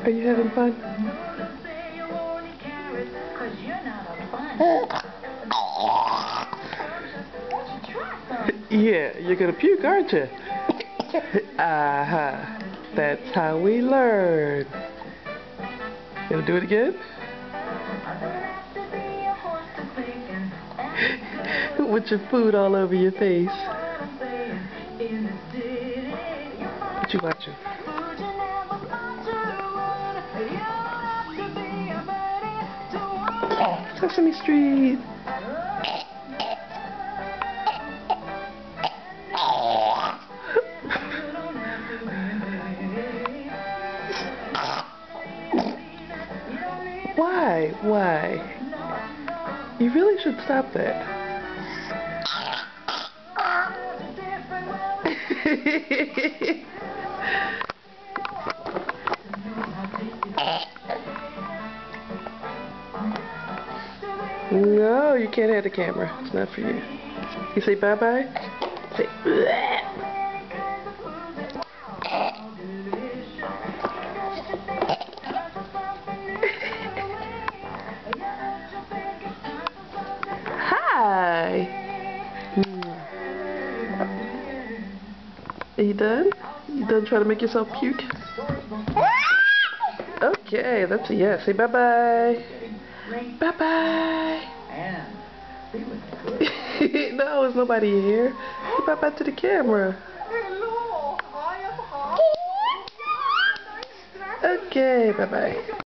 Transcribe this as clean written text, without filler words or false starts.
Are you having fun? Yeah, you're gonna puke, aren't you? That's how we learn. Gonna do it again? With your food all over your face. What you watching? Sesame Street. Why? Why? You really should stop that. No, you can't have the camera. It's not for you. You say bye-bye? Say bleh. Hi. Are you done? You done trying to make yourself puke? Okay, that's a yes. Say bye-bye. Bye-bye. No, there's nobody here. Say bye-bye to the camera. Okay, bye-bye.